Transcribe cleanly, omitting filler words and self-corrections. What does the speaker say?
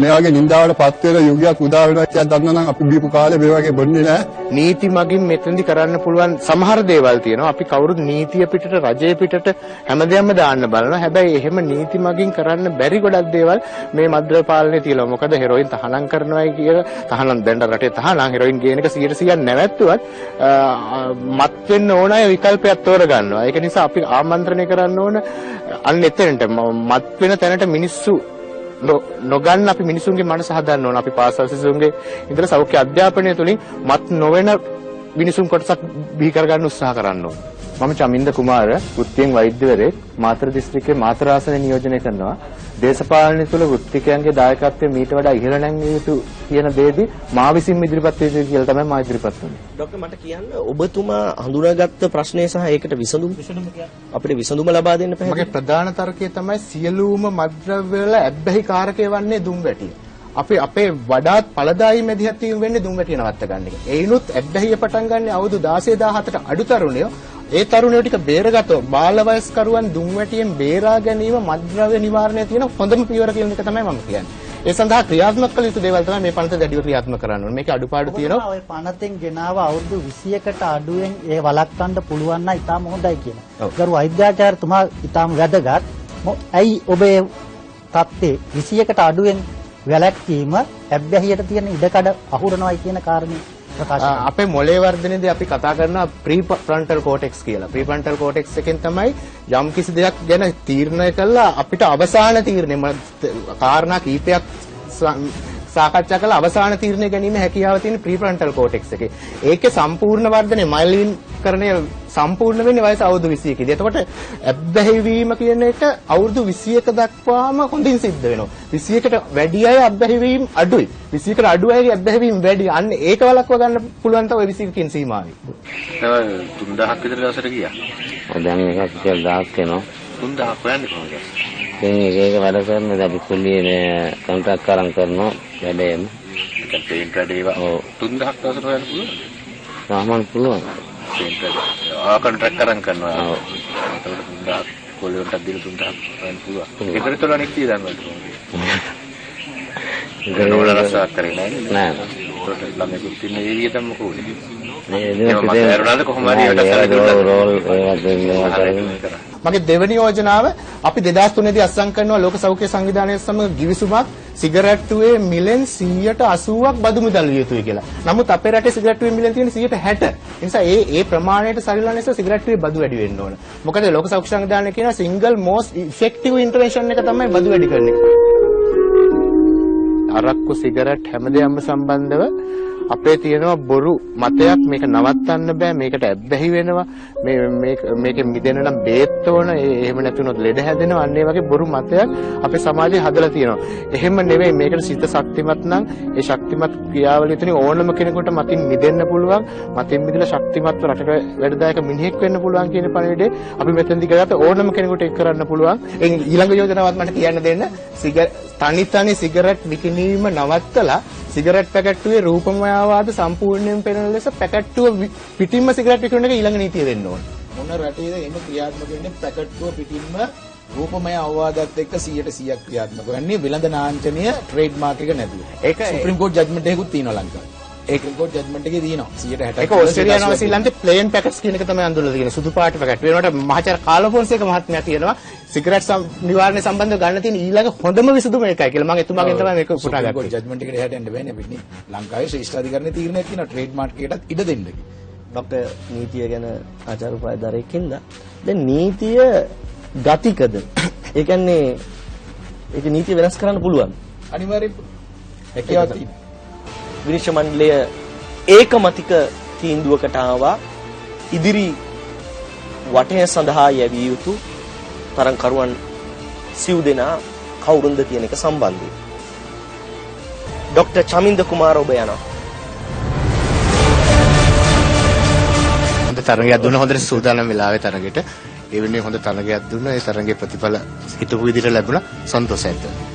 මේ වගේ නින්දාවට පත් වෙන යුගයක් උදා වෙනවා කියලා දන්නා නම් අපි බීපු කාලේ මේ වගේ බොන්නේ නැහැ. නීති මගින් මෙතෙන්දි කරන්න පුළුවන් සමහර දේවල් තියෙනවා. අපි කවුරුත් නීතිය පිටට රජය පිටට හැමදේම දාන්න බලනවා. හැබැයි එහෙම නීති මගින් කරන්න බැරි ගොඩක් දේවල් මේ මද්ද්‍රව්‍ය පාලනේ තියෙනවා. මොකද හෙරොයින් තහනම් කරනවායි කියලා තහනම් දැන් රටේ තහනම් හෙරොයින් ගේන එක 100% නැවැත්තුවත් මත් වෙන්න ඕන අය විකල්පයක් තෝරගන්නවා. ඒක නිසා අපි ආමන්ත්‍රණය කරන්න ඕන අන්න එතනට මත් වෙන තැනට මිනිස්සු නොගන්න අපි මිනිසුන්ගේ මනස හදන්න ඕන. අපි පාසල් සිසුන්ගේ ඉඳලා සෞඛ්‍ය අධ්‍යාපනය තුලින් මත් නොවන මිනිසුන් කොටසක් බිහි කරගන්න උත්සාහ කරන්න ඕන. මම චමින්ද කුමාර වෘත්තියෙන් වෛද්‍යවරයෙක් මාතර දිස්ත්‍රික්කයේ මාතර ආසනය නියෝජනය කරනවා. දේශපාලනය තුළ වෘත්තිකයන්ගේ දායකත්වය මීට වඩා ඉහළ නැංවිය යුතු කියන දේදී මා විසින් ඉදිරිපත් වෙ යුතු කියලා තමයි මා ඉදිරිපත් වුනේ. ડોක්ටර් මට කියන්න ඔබතුමා හඳුනාගත්ත ප්‍රශ්නය සහ ඒකට විසඳුම අපිට විසඳුම ලබා දෙන්න පැහැදිලි. මගේ ප්‍රධාන තර්කය තමයි සියලුම මද්ද්‍රව්‍ය වල ඇබ්බැහි කාරකය වන්නේ දුම්වැටිය. අපේ වඩාත් ඵලදායී මැදිහත් වීම වෙන්නේ දුම්වැටිය නවත්ත ගන්න එක. ඒනොත් ඇබ්බැහිය පටන් ගන්න අවුරුදු 16-17ට අඩු තරුණයෝ ඒ තරුණයෝ ටික බේරගත්තො බාල වයස්කරුවන් දුම්වැටියෙන් බේරා ගැනීම මද්ද්‍රව්‍ය නිවාරණය තියෙන හොඳම පියවර කියන එක තමයි මම කියන්නේ. ඒ සඳහා ක්‍රියාත්මක කළ යුතු දේවල් තමයි මේ පනත දැඩිව ක්‍රියාත්මක කරන්න ඕනේ. මේකේ අඩුපාඩු තියෙනවා. ඔය පනතෙන් ගෙනාව අවුරුදු 21කට අඩුවෙන් ඒ වළක්වන්න පුළුවන් නම් ඉතාම හොඳයි කියලා. ගරු වෛද්‍යාචාර්යතුමා ඉතාම වැදගත්. ඇයි ඔබේ තත්ත්වයේ 21කට අඩුවෙන් වැළැක්වීම ඇබ්බැහියට තියෙන ඉඩකඩ අහුරනවායි කියන කාරණේ අපේ මොළේ වර්ධනයේදී අපි කතා කරනවා ප්‍රීෆ්‍රන්ටල් කෝටෙක්ස් කියලා. ප්‍රීෆ්‍රන්ටල් කෝටෙක්ස් එකෙන් තමයි යම් කිසි දෙයක් ගැන තීරණය කළා අපිට අවසාන තීරණය කාරණා කීපයක් සාකච්ඡා කළා අවසාන තීරණය ගැනීම හැකියාව තියෙන ප්‍රීෆ්‍රන්ටල් කෝටෙක්ස් එකේ. ඒකේ සම්පූර්ණ වර්ධනය මයිලින්කරණය සම්පූර්ණ වෙන්නේ වයස අවුරුදු 21 දී. එතකොට ඇබ්බැහි වීම කියන එක අවුරුදු 21 දක්වාම හොඳින් සිද්ධ වෙනවා. 21ට වැඩි අය ඇබ්බැහි වීම අඩුයි. 21ට අඩු අයගේ ඇබ්බැහි වීම වැඩි. අන්න ඒක වළක්වා ගන්න පුළුවන් තමයි 21 කියන සීමාවේ. 3000ක් විතර දවසට ගියා. දැන් එකක් කියලා 1000ක් වෙනවා. 3000ක් හොයන්නේ කොහොමද? දැන් ඒක වැඩ කරන අපි කුලියේ කොන්ට්‍රැක්ට් කරන් කරනවා වැඩේම. ඒක පේන්ට් වැඩේව 3000ක් දවසට හොයන්න පුළුවන්. සාමාන්‍ය පුළුවන්. කොන්ට්‍රැක්ට් කරන් කරනවා. ඒකට 3000ක් කොල්ලෙන්ට දීලා 3000ක් හොයන්න පුළුවන්. ඒකට තොල අනෙක් කී දාන්නද? ඒක නෝල රසාවක් කරේ නෑ. ඒකට ළමෙකුත් ඉන්න ඒරිය තමයි මොකෝද? මගේ දෙවෙනි යෝජනාව අපි 2003 දී අත්සන් කරනවා ලෝක සෞඛ්‍ය සංවිධානය සමග ගිවිසුමක් සිගරට්ටුවේ මිලෙන් 180ක් බදු මුදල් විය යුතුයි කියලා. නමුත් අපේ රටේ සිගරට්ටුවේ මිලෙන් තියෙන 160. ඒ නිසා ඒ ප්‍රමාණයට සරිලන නිසා සිගරට්ටුවේ බදු වැඩි වෙන්න ඕන. මොකද ලෝක සෞඛ්‍ය සංවිධානය කියන සිංගල් මෝස්ට් ඉෆෙක්ටිව් ඉන්ටර්වෙන්ෂන් එක තමයි බදු වැඩි කරන එක. අරක්කු සිගරට් හැමදේම සම්බන්ධව අපේ තියෙනවා බොරු මතයක් මේක නවත්තන්න බෑ මේකට ඇබ්බැහි වෙනවා මේකෙ මිදෙන්න නම් බේත් ඕන එහෙම නැතුනොත් ලෙඩ හැදෙනවා අන්න ඒ වගේ බොරු මතයක් අපේ සමාජයේ හදලා තියෙනවා. එහෙම නෙවෙයි මේකට සිත ශක්තිමත් නම් ඒ ශක්තිමත් ක්‍රියාවලිය තුනේ ඕනම කෙනෙකුට මතින් මිදෙන්න පුළුවන් මතින් මිදලා ශක්තිමත්ව රටට වැඩදායක මිනිහෙක් වෙන්න පුළුවන් කියන පණිවිඩේ අපි මෙතනදී ගත්ත ඕනම කෙනෙකුට ඒක කරන්න පුළුවන්. ඊළඟ යෝජනාවත් මට කියන්න දෙන්න තනි සිගරට් විකිණීම නවත්තලා සිගරට් පැකට්ටුවේ රූපමය ආවාද සම්පූර්ණයෙන් පෙනෙන ලෙස පැකට්ටුව පිටින්ම සිගරට් විකුණන එක ඊළඟ නීතිය වෙන්න ඕන. මොන රටේද එහෙම ක්‍රියාත්මක වෙන්නේ පැකට්ටුව පිටින්ම රූපමය අවවාදات එක්ක 100% ක්‍රියාත්මක වෙන්නේ විලඳ නාංචනීය ට්‍රේඩ් මාර්ක් එක නැතුව. ඒක සුප්‍රීම කෝට් ජජ්මන්ට් එකකුත් තියෙනවා ලංකාවේ. ඒක කෝට් ජජ්මන්ට් එකේ තියෙනවා 160ක්. ඒක ඕස්ට්‍රේලියානු ශ්‍රීලංකාවේ ප්ලේන් පැකට්ස් කියන එක තමයි අඳුරලා තියෙන සුදු පාට පැකට්. වෙනකොට මහාචාර්ය කාලොෆොන්සේක මහත්මයා කියනවා සිගරට් නිවාරණය සම්බන්ධව ගන්න තියෙන ඊළඟ හොඳම විසඳුම ඒකයි කියලා. මම එතුමාගෙන් තමයි මේක පුටා ගත්තේ. කෝට් ජජ්මන්ට් එකට එහාට යන්න බෑනේ අපිට. ලංකාවේ ශ්‍රේෂ්ඨාධිකරණයේ තීරණයක් තියෙනවා ට්‍රේඩ් මාර්ක් එකටත් ඉඩ දෙන්න කියලා. ડોક્ટર නීතිය ගැන ආචාර්ය උපාධාරයෙක්ින්ද දැන් නීතිය ගතිකද? ඒ කියන්නේ ඒක නීතිය වෙනස් කරන්න පුළුවන්. අනිවාර්යයෙන් හැකියාවක් තියෙනවා. විනිශ්චය මණ්ඩලය ඒකමතික තීන්දුවකට ආවා ඉදිරි වටය සඳහා යැවිය යුතු තරංකරුවන් සිව් දෙනා කවුරුන්ද කියන එක සම්බන්ධයෙන්. ડોક્ટર චමින්ද කුමාර ඔබ යනවා. හොඳ තරගයක් දුන්න හොඳට සූදානම් වෙලාවේ තරගෙට. ඒ වෙන්නේ හොඳ තරගයක් දුන්න ඒ තරගයේ ප්‍රතිඵල හිතපු විදිහට ලැබුණා සන්තෝෂයි.